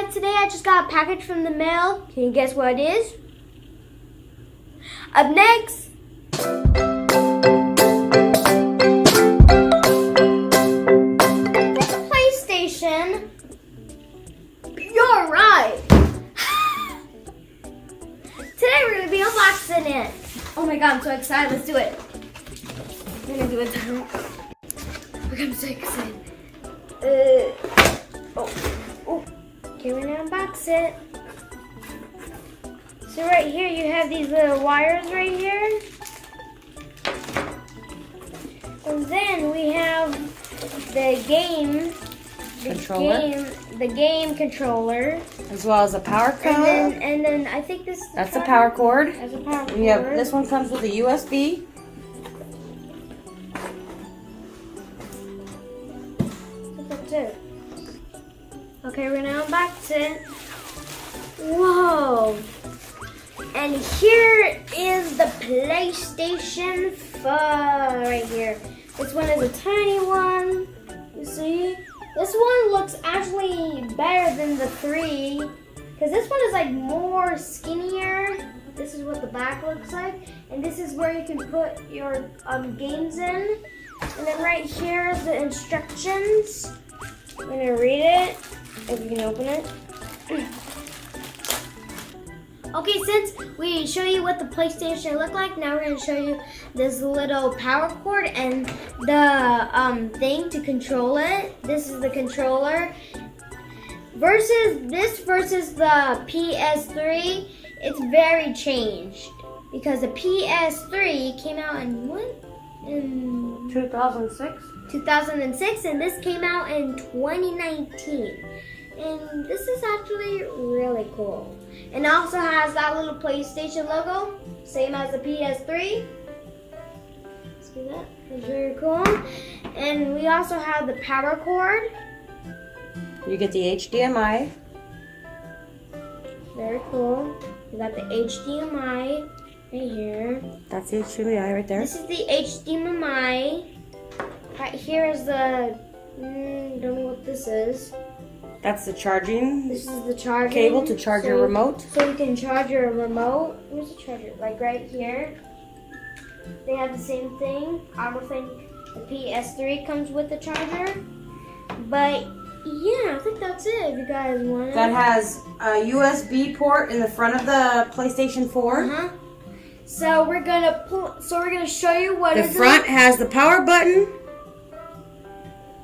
guys, today I just got a package from the mail. Can you guess what it is? Up next. PlayStation. You're right. Today we're going to be unboxing it. Oh my god, I'm so excited. Let's do it. We're going to do it. I'm so excited. Okay, we're gonna unbox it. So right here you have these little wires right here. And then we have the game controller. As well as a power cord. And then I think this is that's a power cord. That's a power cord. Yeah, this one comes with a USB. That's it. Okay, we're gonna unbox it. Whoa! And here is the PlayStation 4 right here. This one is a tiny one. You see? This one looks actually better than the 3. Because this one is like more skinnier. This is what the back looks like. And this is where you can put your games in. And then right here is the instructions. I'm gonna read it. If you can open it. Okay, since we show you what the PlayStation looked like, now we're going to show you this little power cord and the thing to control it. This is the controller. Versus the PS3, it's very changed. Because the PS3 came out in what? In 2006. 2006, and this came out in 2019. And this is actually really cool. And it also has that little PlayStation logo, same as the PS3. See that? That's very cool. And we also have the power cord. You get the HDMI. Very cool. We got the HDMI right here. That's the HDMI right there. This is the HDMI. Right here is the, don't know what this is. That's the charging. This is the charging cable to charge your remote. So you can charge your remote. Where's the charger? Like right here. They have the same thing. I don't think the PS3 comes with the charger. But yeah, I think that's it. If you guys want it. That has a USB port in the front of the PlayStation 4. So we're gonna show you what the front has the power button,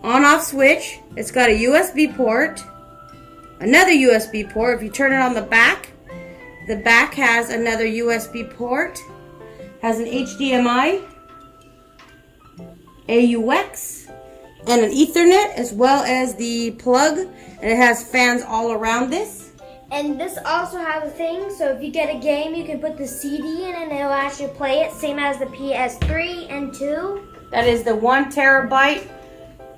on-off switch. It's got a USB port, another USB port. If you turn it on the back has another USB port, has an HDMI, AUX, and an Ethernet, as well as the plug, and it has fans all around this. And this also has a thing, so if you get a game, you can put the CD in and it'll actually play it, same as the PS3 and 2. That is the 1 terabyte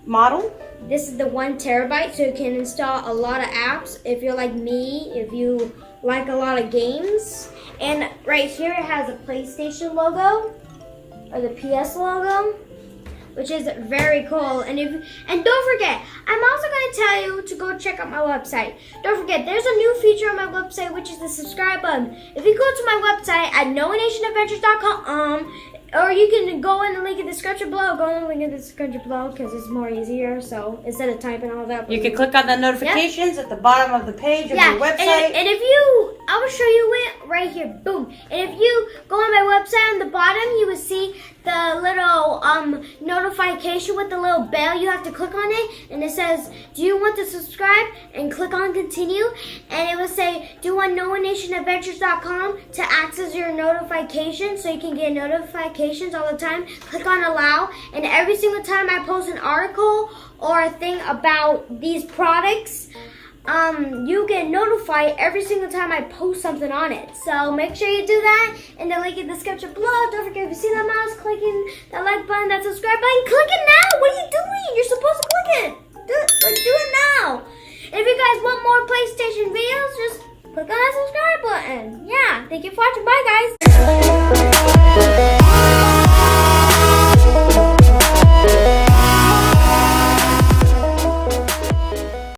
model. This is the 1 terabyte, so you can install a lot of apps if you're like me, if you like a lot of games. And right here it has a PlayStation logo, or the PS logo, which is very cool. And don't forget, I'm also going to tell you to go check out my website. Don't forget, there's a new feature on my website, which is the subscribe button. If you go to my website at nonationadventures.com, or you can go in the link in the description below. Go in the link in the description below because it's more easier. So instead of typing all that, you can click on the notifications at the bottom of the page of your website. And if I will show you it right here. Boom. And if you go on my website on the bottom, you will see the little notification with the little bell. You have to click on it, and it says, "Do you want to subscribe?" And click on continue, and it will say, "Do you want nonationadventures.com to access your notifications so you can get notifications all the time?" Click on allow, and every single time I post an article or a thing about these products, you get notified every single time I post something on it. So make sure you do that in the link in the description below. Don't forget, if you see that mouse, clicking that like button, that subscribe button, click it now. What are you doing? You're supposed to click it. Do it now. And if you guys want more PlayStation videos, just click on that subscribe button. Yeah, thank you for watching. Bye, guys.